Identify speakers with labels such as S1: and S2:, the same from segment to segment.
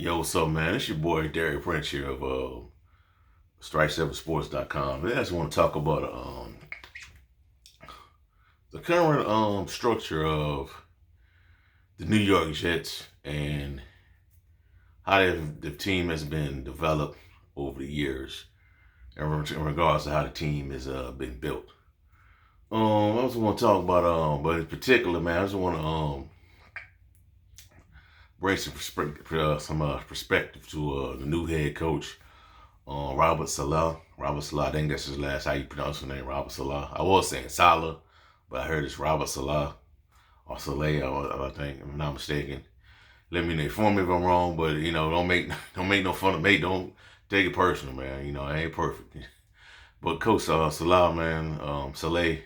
S1: Yo, what's up, man? It's your boy Derek Prince here of Strike7Sports.com. I just want to talk about the current structure of the New York Jets and how the team has been developed over the years in regards to how the team has been built. I just want to talk about but in particular, man, I just want to bring some perspective to the new head coach. Robert Saleh. Robert Saleh, I think that's his last, how you pronounce his name, Robert Saleh. I was saying Saleh, but I heard it's Robert Saleh or Saleh, I think, if I'm not mistaken. Let me know, inform me if I'm wrong, but don't make no fun of me. Don't take it personal, man. I ain't perfect. But Coach Saleh, man, Saleh,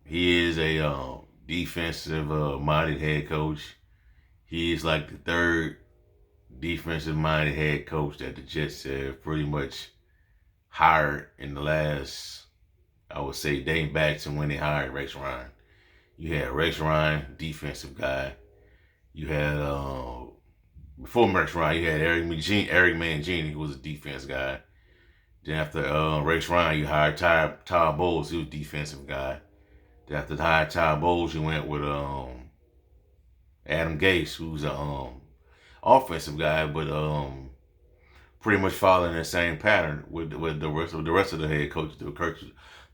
S1: he is a defensive minded head coach. He is like the third defensive minded head coach that the Jets have pretty much hired in the last, I would say, dating back to when they hired Rex Ryan. You had Rex Ryan, defensive guy. You had before Rex Ryan, you had Eric Mangini, who was a defense guy. Then after Rex Ryan, you hired Todd Bowles, he was a defensive guy. Then after hired Todd Bowles, you went with Adam Gase, who's a offensive guy, but pretty much following that same pattern with the rest of the head coaches, the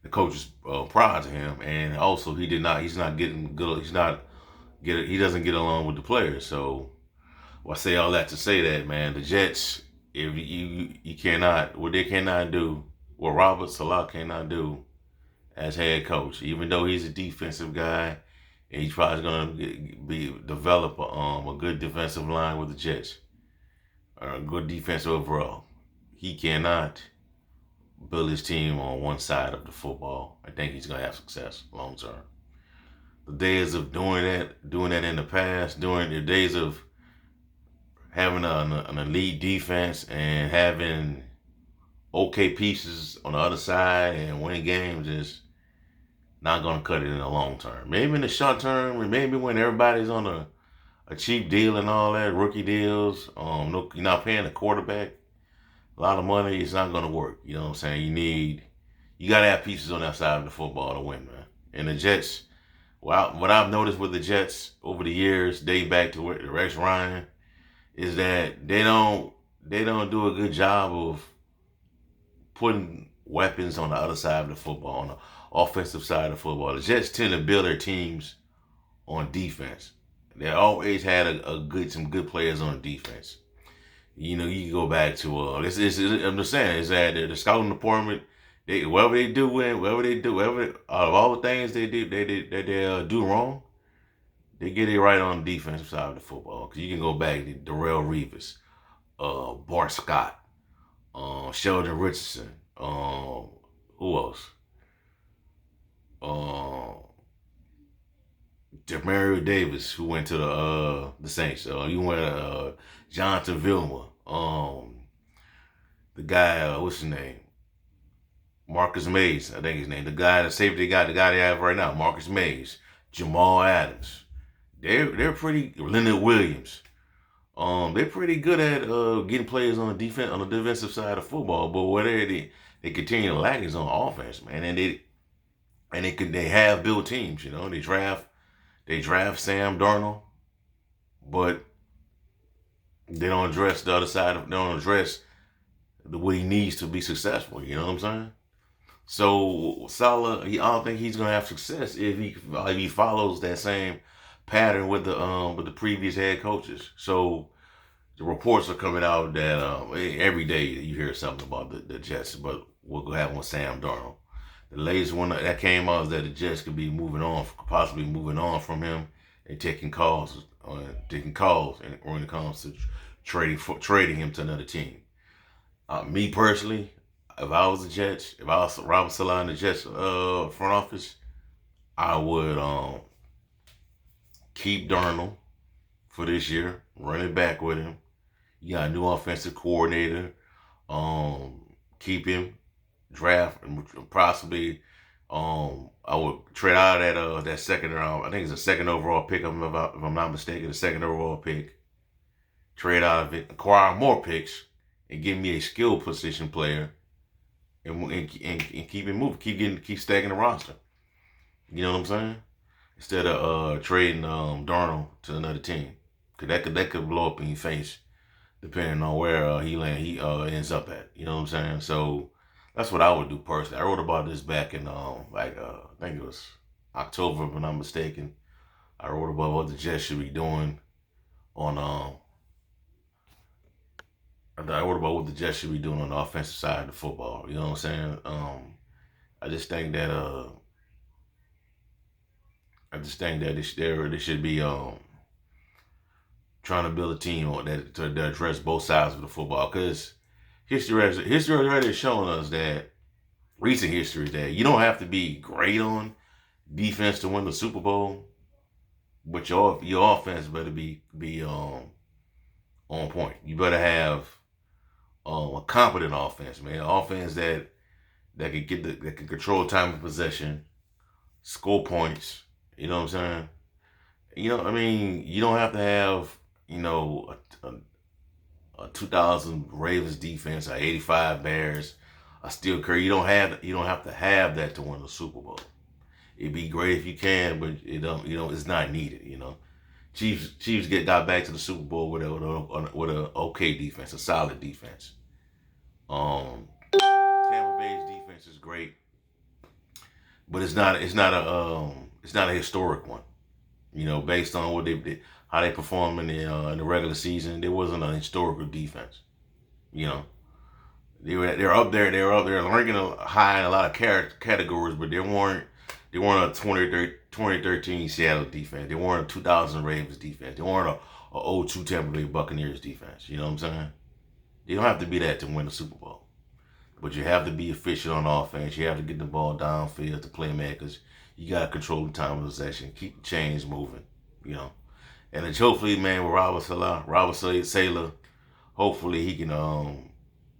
S1: coaches prior to him, and also he doesn't get along with the players. So I say all that to say that, man, the Jets, if you cannot, what they cannot do, what Robert Saleh cannot do as head coach, even though he's a defensive guy. And he's probably going to develop a good defensive line with the Jets, or a good defense overall. He cannot build his team on one side of the football. I think he's going to have success long term. The days of doing that in the past, during the days of having an elite defense and having okay pieces on the other side and winning games, is not going to cut it in the long term. Maybe in the short term, and maybe when everybody's on a cheap deal and all that, rookie deals, no, you're not paying the quarterback a lot of money, it's not going to work. You know what I'm saying? You got to have pieces on that side of the football to win, man. And the Jets, what I've noticed with the Jets over the years, dating back to Rex Ryan, is that they don't do a good job of putting weapons on the other side of the football, on the offensive side of the football. The Jets tend to build their teams on defense. They always had some good players on defense. You can go back to I'm just saying, is that the scouting department, whatever they do, out of all the things they do wrong, they get it right on the defensive side of the football. Because you can go back to Darrelle Revis, Bart Scott, Sheldon Richardson, who else? Demario Davis, who went to the Saints. You went Jonathan Vilma. The guy, what's his name? Marcus Mays, I think his name. The safety guy, the guy they have right now, Marcus Mays, Jamal Adams. They're pretty. Leonard Williams. They're pretty good at getting players on the defensive side of football. But where they continue to lack is on offense, man. And they have built teams. They draft Sam Darnold, but they don't address the other side. They don't address what he needs to be successful. You know what I'm saying? So Saleh, I don't think he's gonna have success if he follows that same pattern with the previous head coaches. So the reports are coming out that every day you hear something about the Jets, but what will happen with Sam Darnold. The latest one that came out is that the Jets could be possibly moving on from him and taking calls when it comes to trading him to another team. Me personally, if I was the Jets, if I was Robert Saleh in the Jets front office, I would keep Darnold for this year, run it back with him. You got a new offensive coordinator. Keep him, draft, and possibly I would trade out that second round. I think it's a second overall pick. If I'm not mistaken, the second overall pick. trade out of it, acquire more picks, and give me a skill position player, and keep it moving, keep stacking the roster. You know what I'm saying? Instead of trading Darnold to another team, cause that could blow up in your face depending on where he ends up at. You know what I'm saying? So that's what I would do personally. I wrote about this back in I think it was October, if I'm not mistaken. I wrote about what the Jets should be doing on I wrote about what the Jets should be doing on the offensive side of the football. You know what I'm saying? I just think that they should be trying to build a team on that to address both sides of the football, because history already has shown us that recent history is that you don't have to be great on defense to win the Super Bowl, but your offense better be on point. You better have a competent offense, man. An offense that can control time of possession, score points. You know what I'm saying? I mean, you don't have to have a 2000 Ravens defense, a 85 Bears, a Steel Curry. You don't have to have that to win the Super Bowl. It'd be great if you can, but it's not needed. Chiefs got back to the Super Bowl with a okay defense, a solid defense. Tampa Bay's defense is great, but it's not a historic one. Based on what they did, how they performed in the regular season, there wasn't a historical defense. You know, they're up there. They're up there ranking high in a lot of categories, but they weren't a 2013 Seattle defense. They weren't a 2000 Ravens defense. They weren't a 02 Tampa Bay Buccaneers defense. You know what I'm saying? You don't have to be that to win the Super Bowl. But you have to be efficient on offense. You have to get the ball downfield to playmakers. You got to control the time of possession. Keep the chains moving. And it's hopefully, man, with Robert Saleh, hopefully he can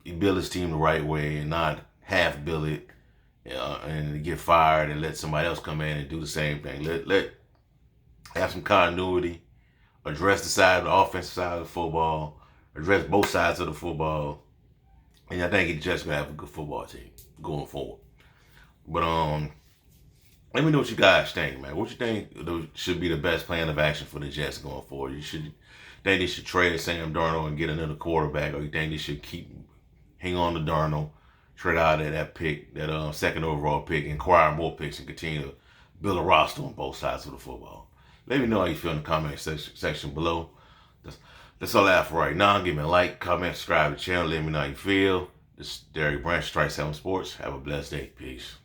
S1: he build his team the right way and not half build it and get fired and let somebody else come in and do the same thing. Let have some continuity. Address the offensive side of the football. Address both sides of the football. And I think he just gonna have a good football team going forward. But let me know what you guys think, man. What you think should be the best plan of action for the Jets going forward? You think they should trade Sam Darnold and get another quarterback, or you think they should hang on to Darnold, trade out of that pick, that second overall pick, and acquire more picks and continue to build a roster on both sides of the football? Let me know how you feel in the comment section below. That's all I have for right now. Give me a like, comment, subscribe to the channel. Let me know how you feel. This is Derek Branch, Strike 7 Sports. Have a blessed day. Peace.